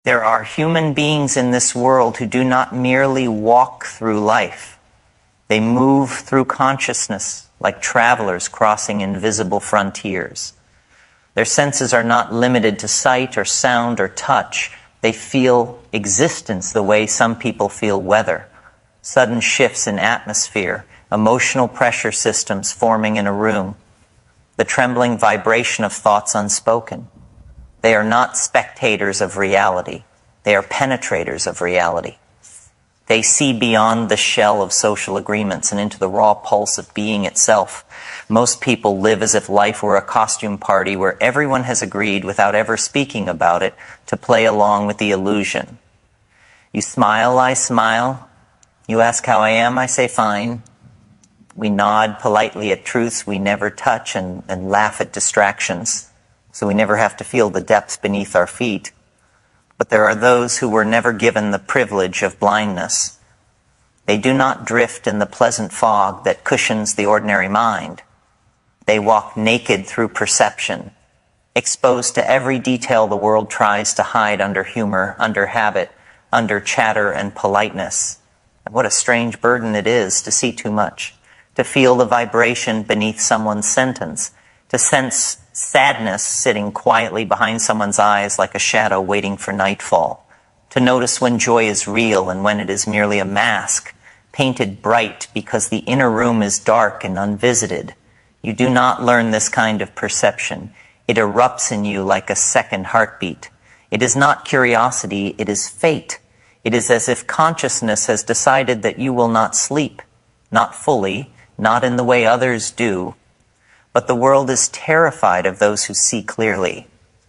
There are human beings in this world who do not merely walk through life. They move through consciousness like travelers crossing invisible frontiers. Their senses are not limited to sight or sound or touch. They feel existence the way some people feel weather, sudden shifts in atmosphere, emotional pressure systems forming in a room, the trembling vibration of thoughts unspoken. They are not spectators of reality. They are penetrators of reality. They see beyond the shell of social agreements and into the raw pulse of being itself. Most people live as if life were a costume party where everyone has agreed, without ever speaking about it, to play along with the illusion. You smile, I smile. You ask how I am, I say fine. We nod politely at truths we never touch and laugh at distractions, so we never have to feel the depths beneath our feet. But there are those who were never given the privilege of blindness. They do not drift in the pleasant fog that cushions the ordinary mind. They walk naked through perception, exposed to every detail the world tries to hide under humor, under habit, under chatter and politeness. And what a strange burden it is to see too much, to feel the vibration beneath someone's sentence, to sense sadness sitting quietly behind someone's eyes like a shadow waiting for nightfall, to notice when joy is real and when it is merely a mask, painted bright because the inner room is dark and unvisited. You do not learn this kind of perception. It erupts in you like a second heartbeat. It is not curiosity, it is fate. It is as if consciousness has decided that you will not sleep, not fully, not in the way others do. But the world is terrified of those who see clearly,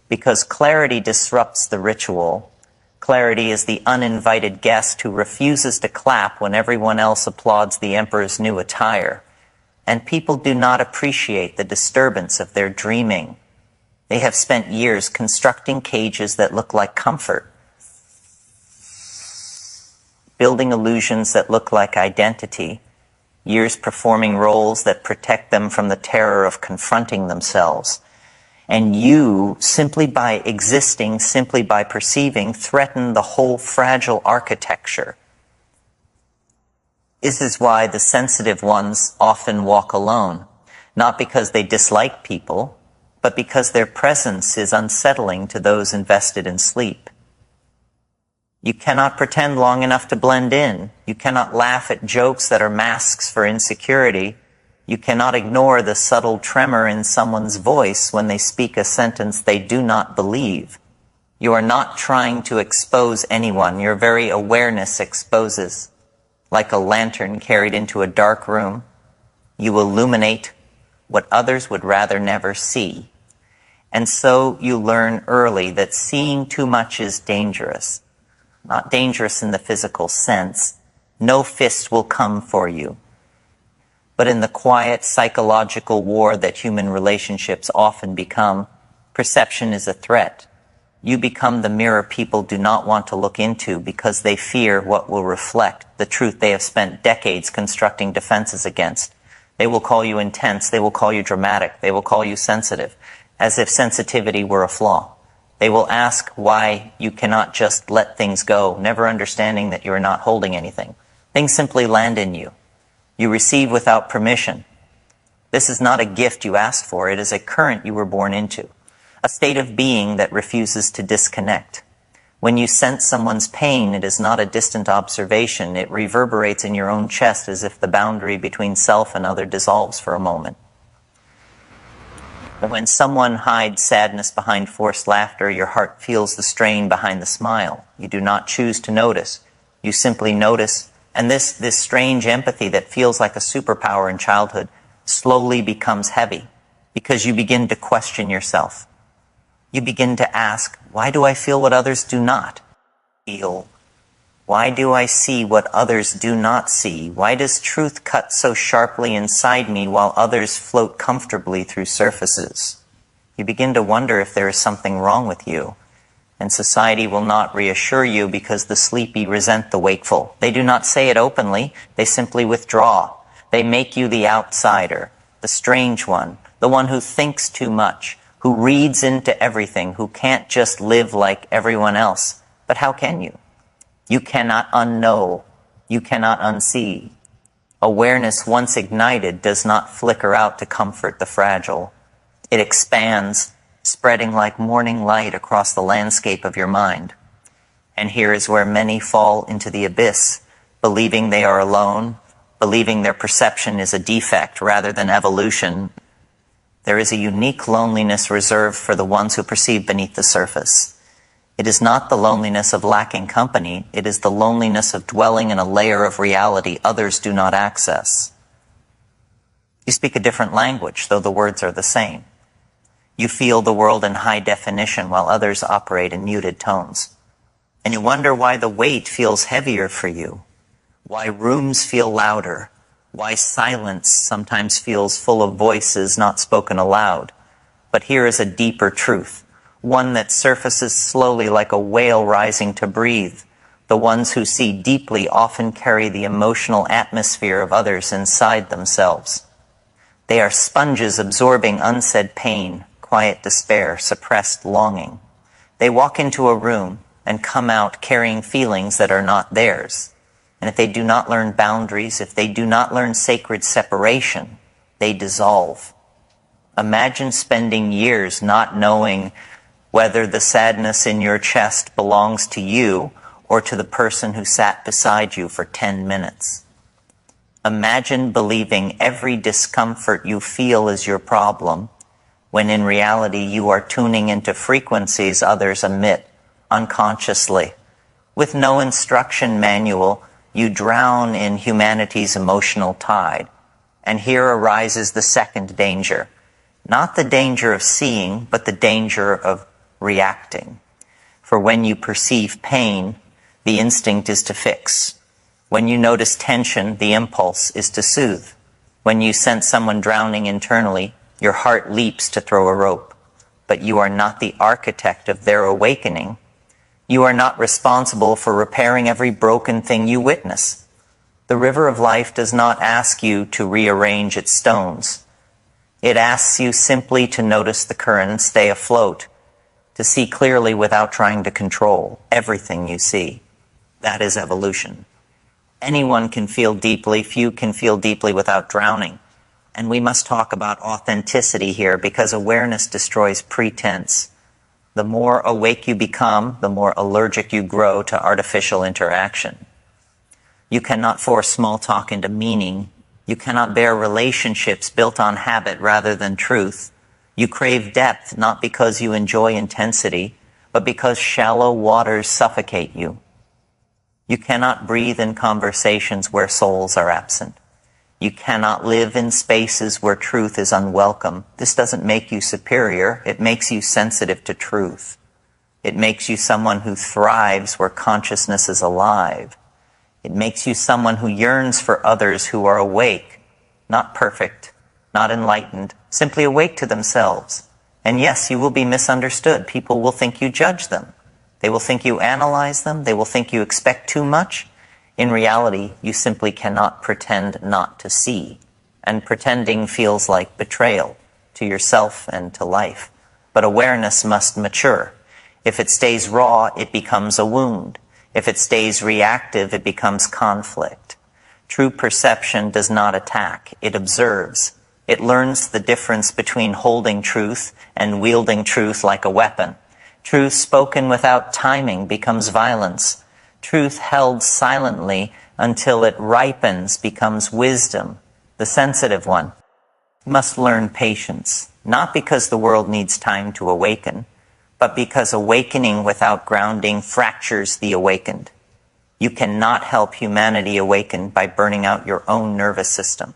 because clarity disrupts the ritual. Clarity is the uninvited guest who refuses to clap when everyone else applauds the emperor's new attire. And people do not appreciate the disturbance of their dreaming. They have spent years constructing cages that look like comfort, building illusions that look like identity, years performing roles that protect them from the terror of confronting themselves. And you, simply by existing, simply by perceiving, threaten the whole fragile architecture. This is why the sensitive ones often walk alone, not because they dislike people, but because their presence is unsettling to those invested in sleep. You cannot pretend long enough to blend in. You cannot laugh at jokes that are masks for insecurity. You cannot ignore the subtle tremor in someone's voice when they speak a sentence they do not believe. You are not trying to expose anyone. Your very awareness exposes. Like a lantern carried into a dark room, you illuminate what others would rather never see. And so you learn early that seeing too much is dangerous. Not dangerous in the physical sense. No fist will come for you. But in the quiet psychological war that human relationships often become, perception is a threat. You become the mirror people do not want to look into because they fear what will reflect the truth they have spent decades constructing defenses against. They will call you intense, they will call you dramatic, they will call you sensitive, as if sensitivity were a flaw. They will ask why you cannot just let things go, never understanding that you are not holding anything. Things simply land in you. You receive without permission. This is not a gift you asked for, it is a current you were born into. A state of being that refuses to disconnect. When you sense someone's pain, it is not a distant observation. It reverberates in your own chest as if the boundary between self and other dissolves for a moment. But when someone hides sadness behind forced laughter, your heart feels the strain behind the smile. You do not choose to notice. You simply notice. And this strange empathy that feels like a superpower in childhood slowly becomes heavy because you begin to question yourself. You begin to ask, why do I feel what others do not feel? Why do I see what others do not see? Why does truth cut so sharply inside me while others float comfortably through surfaces? You begin to wonder if there is something wrong with you. And society will not reassure you because the sleepy resent the wakeful. They do not say it openly, they simply withdraw. They make you the outsider, the strange one, the one who thinks too much, who reads into everything, who can't just live like everyone else, But how can you? You cannot unknow. You cannot unsee. Awareness, once ignited, does not flicker out to comfort the fragile. It expands, spreading like morning light across the landscape of your mind. And here is where many fall into the abyss, believing they are alone, believing their perception is a defect rather than evolution. There is a unique loneliness reserved for the ones who perceive beneath the surface. It is not the loneliness of lacking company, it is the loneliness of dwelling in a layer of reality others do not access. You speak a different language, though the words are the same. You feel the world in high definition while others operate in muted tones. And you wonder why the weight feels heavier for you, why rooms feel louder, why silence sometimes feels full of voices not spoken aloud. But here is a deeper truth, one that surfaces slowly like a whale rising to breathe. The ones who see deeply often carry the emotional atmosphere of others inside themselves. They are sponges absorbing unsaid pain, quiet despair, suppressed longing. They walk into a room and come out carrying feelings that are not theirs. And if they do not learn boundaries, if they do not learn sacred separation, they dissolve. Imagine spending years not knowing whether the sadness in your chest belongs to you or to the person who sat beside you for 10 minutes. Imagine believing every discomfort you feel is your problem, when in reality you are tuning into frequencies others emit unconsciously. With no instruction manual, you drown in humanity's emotional tide. And here arises the second danger. Not the danger of seeing, but the danger of reacting. For when you perceive pain, the instinct is to fix. When you notice tension, the impulse is to soothe. When you sense someone drowning internally, your heart leaps to throw a rope. But you are not the architect of their awakening. You are not responsible for repairing every broken thing you witness. The river of life does not ask you to rearrange its stones. It asks you simply to notice the current and stay afloat, to see clearly without trying to control everything you see. That is evolution. Anyone can feel deeply, few can feel deeply without drowning. And we must talk about authenticity here, because awareness destroys pretense. The more awake you become, the more allergic you grow to artificial interaction. You cannot force small talk into meaning. You cannot bear relationships built on habit rather than truth. You crave depth not because you enjoy intensity, but because shallow waters suffocate you. You cannot breathe in conversations where souls are absent. You cannot live in spaces where truth is unwelcome. This doesn't make you superior. It makes you sensitive to truth. It makes you someone who thrives where consciousness is alive. It makes you someone who yearns for others who are awake, not perfect, not enlightened, simply awake to themselves. And yes, you will be misunderstood. People will think you judge them. They will think you analyze them. They will think you expect too much. In reality, you simply cannot pretend not to see. And pretending feels like betrayal to yourself and to life. But awareness must mature. If it stays raw, it becomes a wound. If it stays reactive, it becomes conflict. True perception does not attack. It observes. It learns the difference between holding truth and wielding truth like a weapon. Truth spoken without timing becomes violence. Truth held silently until it ripens becomes wisdom, the sensitive one. You must learn patience, not because the world needs time to awaken, but because awakening without grounding fractures the awakened. You cannot help humanity awaken by burning out your own nervous system.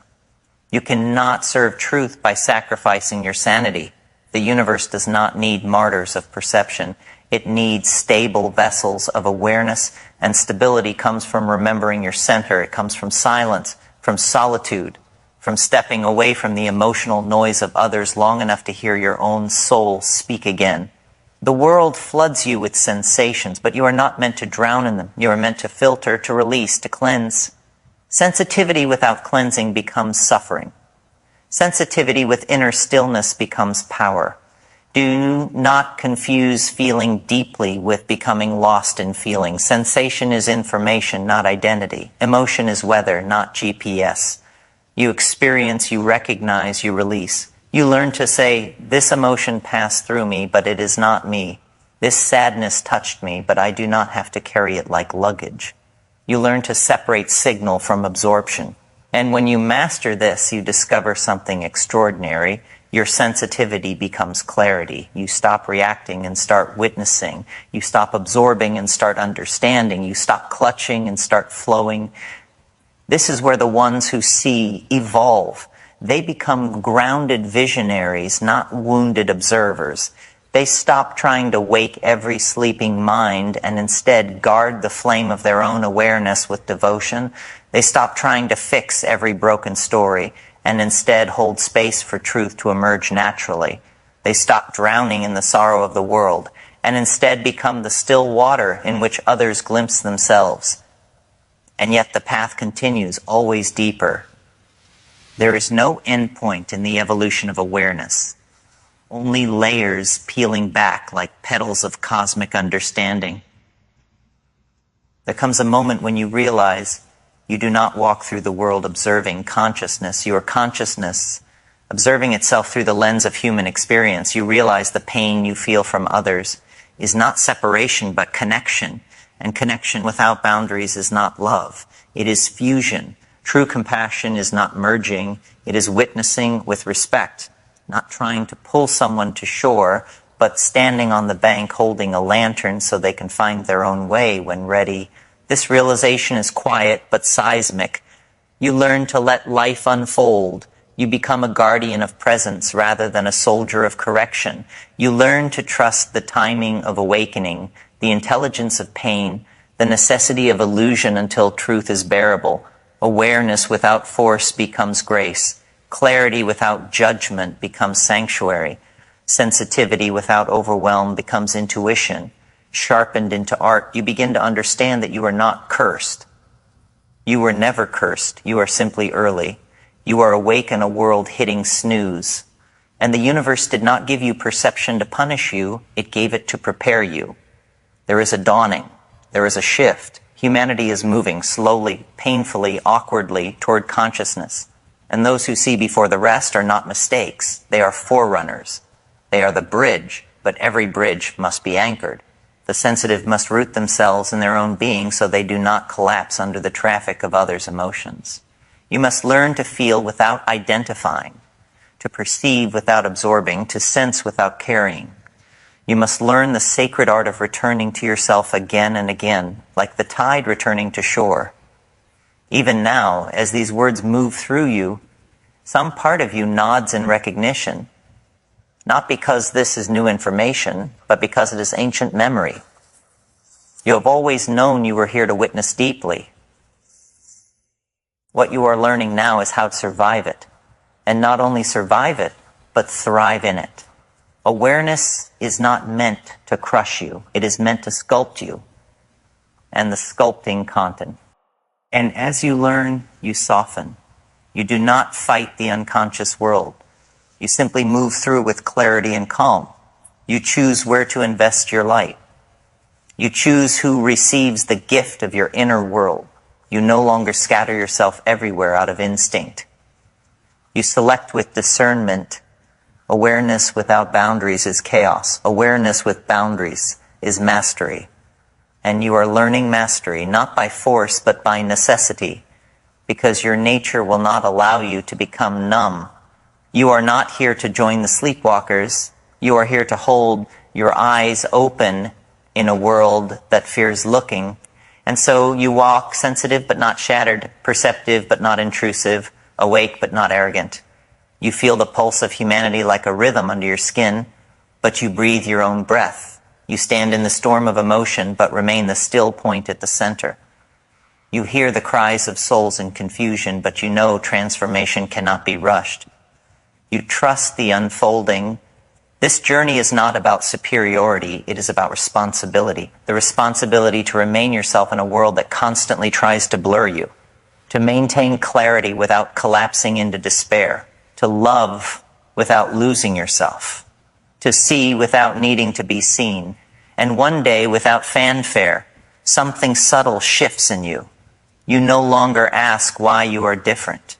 You cannot serve truth by sacrificing your sanity. The universe does not need martyrs of perception. It needs stable vessels of awareness, and stability comes from remembering your center. It comes from silence, from solitude, from stepping away from the emotional noise of others long enough to hear your own soul speak again. The world floods you with sensations, but you are not meant to drown in them. You are meant to filter, to release, to cleanse. Sensitivity without cleansing becomes suffering. Sensitivity with inner stillness becomes power. Do not confuse feeling deeply with becoming lost in feeling. Sensation is information, not identity. Emotion is weather, not GPS. You experience, you recognize, you release. You learn to say, this emotion passed through me, but it is not me. This sadness touched me, but I do not have to carry it like luggage. You learn to separate signal from absorption. And when you master this, you discover something extraordinary. Your sensitivity becomes clarity. You stop reacting and start witnessing. You stop absorbing and start understanding. You stop clutching and start flowing. This is where the ones who see evolve. They become grounded visionaries, not wounded observers. They stop trying to wake every sleeping mind and instead guard the flame of their own awareness with devotion. They stop trying to fix every broken story and instead hold space for truth to emerge naturally. They stop drowning in the sorrow of the world and instead become the still water in which others glimpse themselves. And yet the path continues, always deeper. There is no end point in the evolution of awareness. Only layers peeling back like petals of cosmic understanding. There comes a moment when you realize you do not walk through the world observing consciousness. Your consciousness, observing itself through the lens of human experience, you realize the pain you feel from others is not separation but connection. And connection without boundaries is not love. It is fusion. True compassion is not merging. It is witnessing with respect. Not trying to pull someone to shore, but standing on the bank holding a lantern so they can find their own way when ready. This realization is quiet but seismic. You learn to let life unfold. You become a guardian of presence rather than a soldier of correction. You learn to trust the timing of awakening, the intelligence of pain, the necessity of illusion until truth is bearable. Awareness without force becomes grace. Clarity without judgment becomes sanctuary. Sensitivity without overwhelm becomes intuition. Sharpened into art, you begin to understand that you are not cursed. You were never cursed. You are simply early. You are awake in a world hitting snooze. And the universe did not give you perception to punish you. It gave it to prepare you. There is a dawning. There is a shift. Humanity is moving slowly, painfully, awkwardly toward consciousness. And those who see before the rest are not mistakes. They are forerunners. They are the bridge, but every bridge must be anchored. The sensitive must root themselves in their own being so they do not collapse under the traffic of others' emotions. You must learn to feel without identifying, to perceive without absorbing, to sense without carrying. You must learn the sacred art of returning to yourself again and again, like the tide returning to shore. Even now, as these words move through you, some part of you nods in recognition, not because this is new information, but because it is ancient memory. You have always known you were here to witness deeply. What you are learning now is how to survive it, and not only survive it, but thrive in it. Awareness is not meant to crush you. It is meant to sculpt you, and the sculpting content. And as you learn, you soften. You do not fight the unconscious world. You simply move through with clarity and calm. You choose where to invest your light. You choose who receives the gift of your inner world. You no longer scatter yourself everywhere out of instinct. You select with discernment. Awareness without boundaries is chaos. Awareness with boundaries is mastery. And you are learning mastery, not by force, but by necessity, because your nature will not allow you to become numb. You are not here to join the sleepwalkers. You are here to hold your eyes open in a world that fears looking. And so you walk sensitive but not shattered, perceptive but not intrusive, awake but not arrogant. You feel the pulse of humanity like a rhythm under your skin, but you breathe your own breath. You stand in the storm of emotion, but remain the still point at the center. You hear the cries of souls in confusion, but you know transformation cannot be rushed. You trust the unfolding. This journey is not about superiority, it is about responsibility. The responsibility to remain yourself in a world that constantly tries to blur you. To maintain clarity without collapsing into despair. To love without losing yourself. to see without needing to be seen. And one day, without fanfare, something subtle shifts in you. You no longer ask why you are different.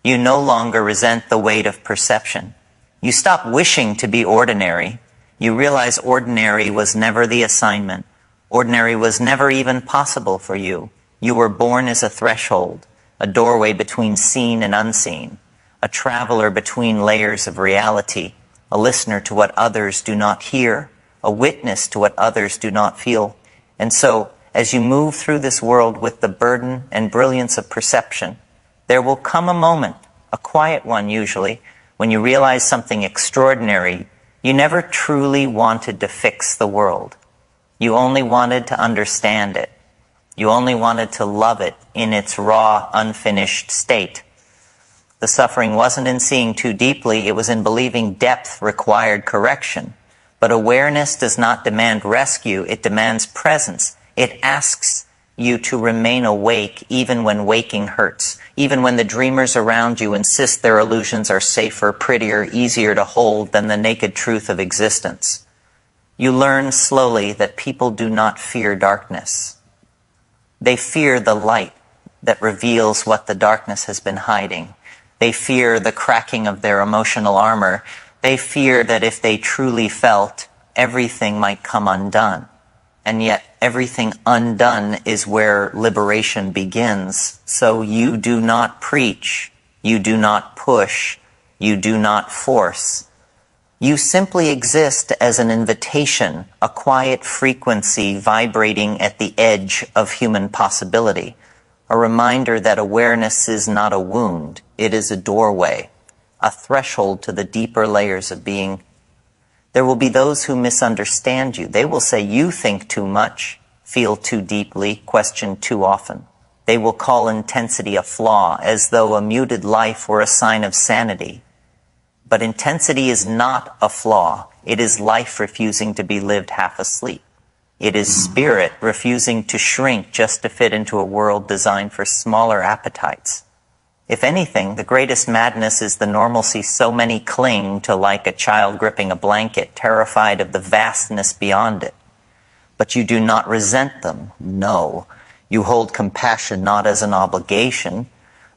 You no longer resent the weight of perception. You stop wishing to be ordinary. You realize ordinary was never the assignment. Ordinary was never even possible for you. You were born as a threshold, a doorway between seen and unseen, a traveler between layers of reality, a listener to what others do not hear, a witness to what others do not feel. And so, as you move through this world with the burden and brilliance of perception, there will come a moment, a quiet one usually, when you realize something extraordinary. You never truly wanted to fix the world. You only wanted to understand it. You only wanted to love it in its raw, unfinished state. The suffering wasn't in seeing too deeply, it was in believing depth required correction. But awareness does not demand rescue, it demands presence. It asks you to remain awake even when waking hurts, even when the dreamers around you insist their illusions are safer, prettier, easier to hold than the naked truth of existence. You learn slowly that people do not fear darkness. They fear the light that reveals what the darkness has been hiding. They fear the cracking of their emotional armor. They fear that if they truly felt, everything might come undone. And yet, everything undone is where liberation begins. So you do not preach, you do not push, you do not force. You simply exist as an invitation, a quiet frequency vibrating at the edge of human possibility, a reminder that awareness is not a wound, it is a doorway, a threshold to the deeper layers of being. There will be those who misunderstand you. They will say you think too much, feel too deeply, question too often. They will call intensity a flaw, as though a muted life were a sign of sanity. But intensity is not a flaw. It is life refusing to be lived half asleep. It is spirit refusing to shrink just to fit into a world designed for smaller appetites. If anything, the greatest madness is the normalcy so many cling to, like a child gripping a blanket, terrified of the vastness beyond it. But you do not resent them, no. You hold compassion not as an obligation,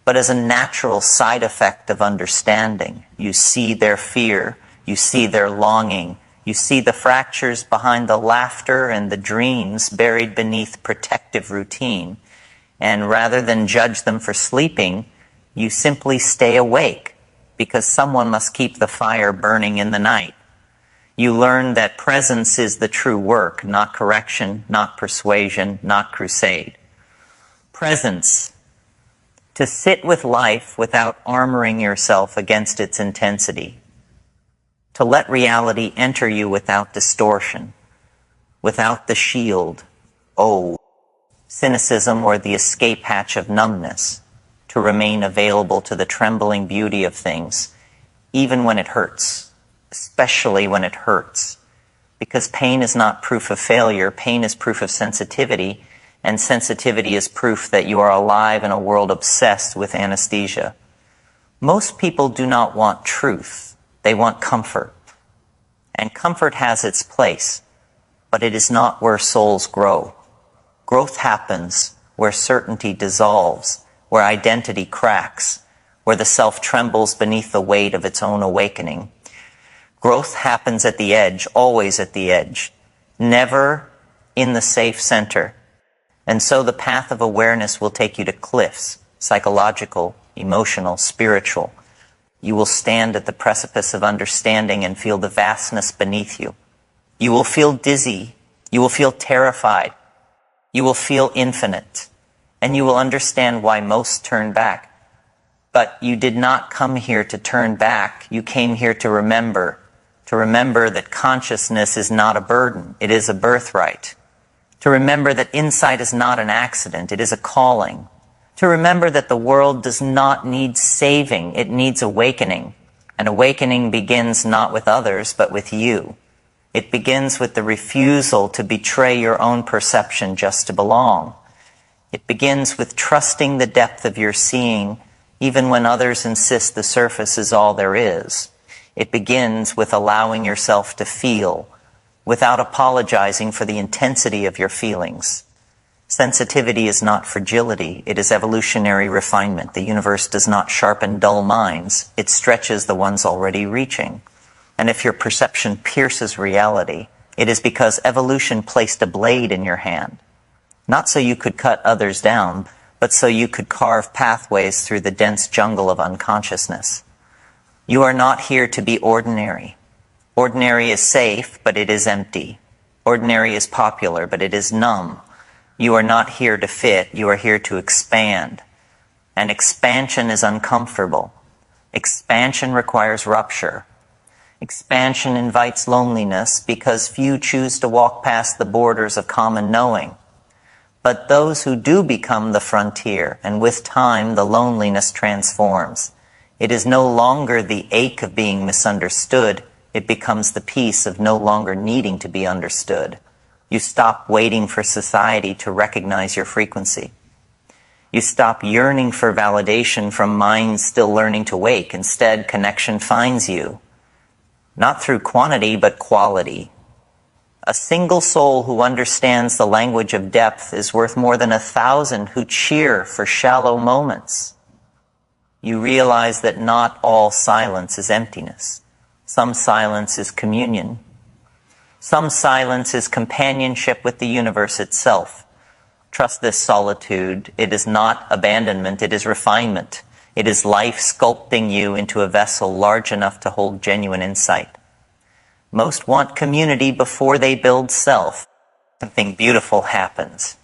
but as a natural side effect of understanding. You see their fear, you see their longing, you see the fractures behind the laughter and the dreams buried beneath protective routine. And rather than judge them for sleeping, you simply stay awake, because someone must keep the fire burning in the night. You learn that presence is the true work, not correction, not persuasion, not crusade. Presence. To sit with life without armoring yourself against its intensity. To let reality enter you without distortion, without the shield, cynicism or the escape hatch of numbness. To remain available to the trembling beauty of things, even when it hurts, especially when it hurts. Because pain is not proof of failure, pain is proof of sensitivity, and sensitivity is proof that you are alive in a world obsessed with anesthesia. Most people do not want truth, they want comfort. And comfort has its place, but it is not where souls grow. Growth happens where certainty dissolves, where identity cracks, where the self trembles beneath the weight of its own awakening. Growth happens at the edge, always at the edge, never in the safe center. And so the path of awareness will take you to cliffs, psychological, emotional, spiritual. You will stand at the precipice of understanding and feel the vastness beneath you. You will feel dizzy. You will feel terrified. You will feel infinite. And you will understand why most turn back. But you did not come here to turn back. You came here to remember that consciousness is not a burden. It is a birthright. To remember that insight is not an accident. It is a calling. To remember that the world does not need saving. It needs awakening. And awakening begins not with others, but with you. It begins with the refusal to betray your own perception just to belong. It begins with trusting the depth of your seeing, even when others insist the surface is all there is. It begins with allowing yourself to feel, without apologizing for the intensity of your feelings. Sensitivity is not fragility, it is evolutionary refinement. The universe does not sharpen dull minds, it stretches the ones already reaching. And if your perception pierces reality, it is because evolution placed a blade in your hand. Not so you could cut others down, but so you could carve pathways through the dense jungle of unconsciousness. You are not here to be ordinary. Ordinary is safe, but it is empty. Ordinary is popular, but it is numb. You are not here to fit, you are here to expand. And expansion is uncomfortable. Expansion requires rupture. Expansion invites loneliness because few choose to walk past the borders of common knowing. But those who do become the frontier, and with time the loneliness transforms. It is no longer the ache of being misunderstood, it becomes the peace of no longer needing to be understood. You stop waiting for society to recognize your frequency. You stop yearning for validation from minds still learning to wake. Instead, connection finds you. Not through quantity, but quality. A single soul who understands the language of depth is worth more than 1,000 who cheer for shallow moments. You realize that not all silence is emptiness. Some silence is communion. Some silence is companionship with the universe itself. Trust this solitude. It is not abandonment, it is refinement. It is life sculpting you into a vessel large enough to hold genuine insight. Most want community before they build self. Something beautiful happens.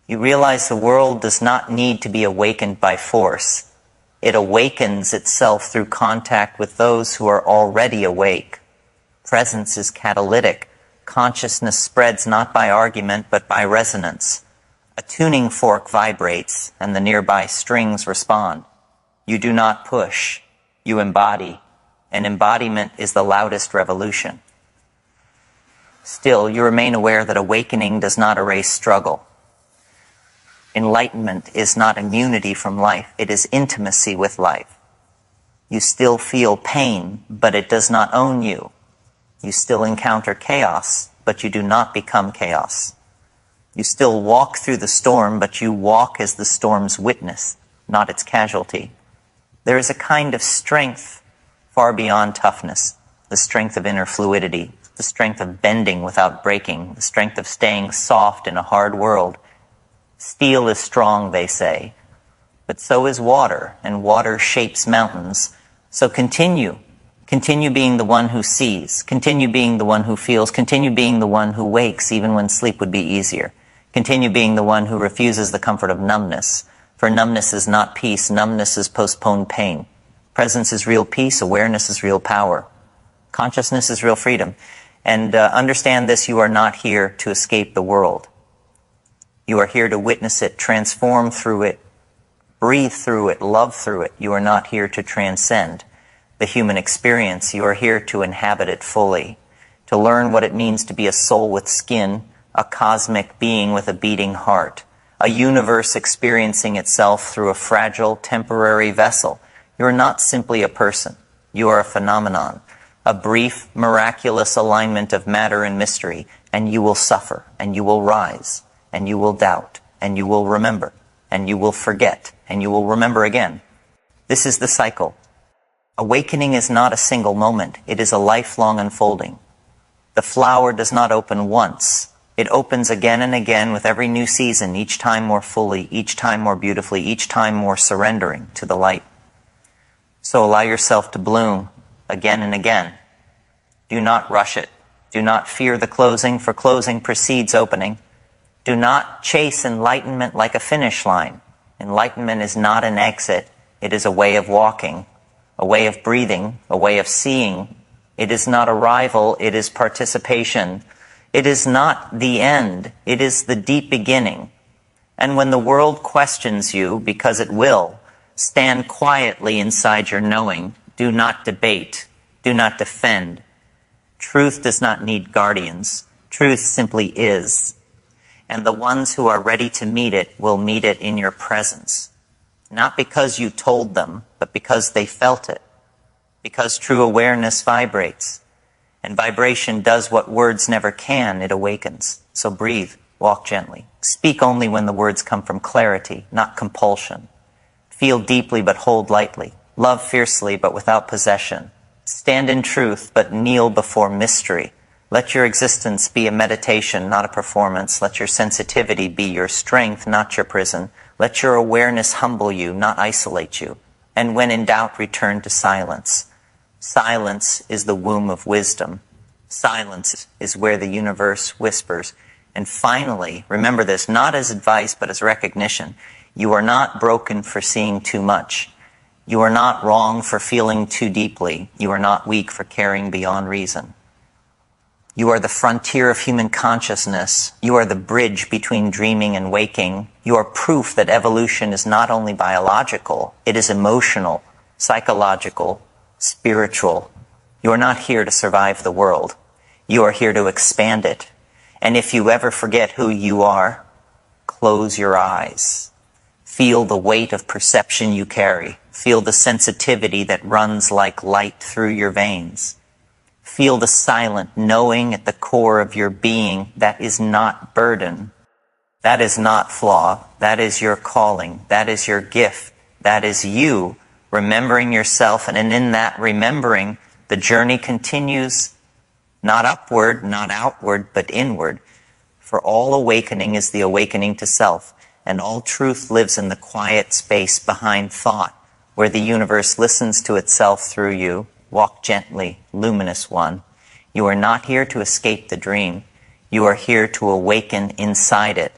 You realize the world does not need to be awakened by force. It awakens itself through contact with those who are already awake. Presence is catalytic. Consciousness spreads not by argument, but by resonance. A tuning fork vibrates, and the nearby strings respond. You do not push, you embody, and embodiment is the loudest revolution. Still, you remain aware that awakening does not erase struggle. Enlightenment is not immunity from life, it is intimacy with life. You still feel pain, but it does not own you. You still encounter chaos, but you do not become chaos. You still walk through the storm, but you walk as the storm's witness, not its casualty. There is a kind of strength far beyond toughness, the strength of inner fluidity, the strength of bending without breaking, the strength of staying soft in a hard world. Steel is strong, they say, but so is water, and water shapes mountains. So continue being the one who sees, continue being the one who feels, continue being the one who wakes even when sleep would be easier. Continue being the one who refuses the comfort of numbness, for numbness is not peace, numbness is postponed pain. Presence is real peace, awareness is real power. Consciousness is real freedom. And understand this, you are not here to escape the world. You are here to witness it, transform through it, breathe through it, love through it. You are not here to transcend the human experience. You are here to inhabit it fully, to learn what it means to be a soul with skin, a cosmic being with a beating heart, a universe experiencing itself through a fragile, temporary vessel. You are not simply a person. You are a phenomenon, a brief, miraculous alignment of matter and mystery, and you will suffer, and you will rise, and you will doubt, and you will remember, and you will forget, and you will remember again. This is the cycle. Awakening is not a single moment. It is a lifelong unfolding. The flower does not open once. It opens again and again with every new season, each time more fully, each time more beautifully, each time more surrendering to the light. So allow yourself to bloom again and again. Do not rush it. Do not fear the closing, for closing precedes opening. Do not chase enlightenment like a finish line. Enlightenment is not an exit. It is a way of walking, a way of breathing, a way of seeing. It is not arrival, it is participation. It is not the end, it is the deep beginning. And when the world questions you, because it will, stand quietly inside your knowing. Do not debate, do not defend. Truth does not need guardians. Truth simply is. And the ones who are ready to meet it will meet it in your presence. Not because you told them, but because they felt it. Because true awareness vibrates. And vibration does what words never can, it awakens. So breathe, walk gently. Speak only when the words come from clarity, not compulsion. Feel deeply but hold lightly. Love fiercely but without possession. Stand in truth but kneel before mystery. Let your existence be a meditation, not a performance. Let your sensitivity be your strength, not your prison. Let your awareness humble you, not isolate you. And when in doubt, return to silence. Silence is the womb of wisdom. Silence is where the universe whispers. And finally, remember this, not as advice, but as recognition. You are not broken for seeing too much. You are not wrong for feeling too deeply. You are not weak for caring beyond reason. You are the frontier of human consciousness. You are the bridge between dreaming and waking. You are proof that evolution is not only biological, it is emotional, psychological, spiritual. You are not here to survive the world. You are here to expand it. And if you ever forget who you are, close your eyes. Feel the weight of perception you carry. Feel the sensitivity that runs like light through your veins. Feel the silent knowing at the core of your being that is not burden. That is not flaw. That is your calling. That is your gift. That is you remembering yourself. And in that remembering, the journey continues not upward, not outward, but inward. For all awakening is the awakening to self. And all truth lives in the quiet space behind thought, where the universe listens to itself through you. Walk gently, luminous one. You are not here to escape the dream. You are here to awaken inside it.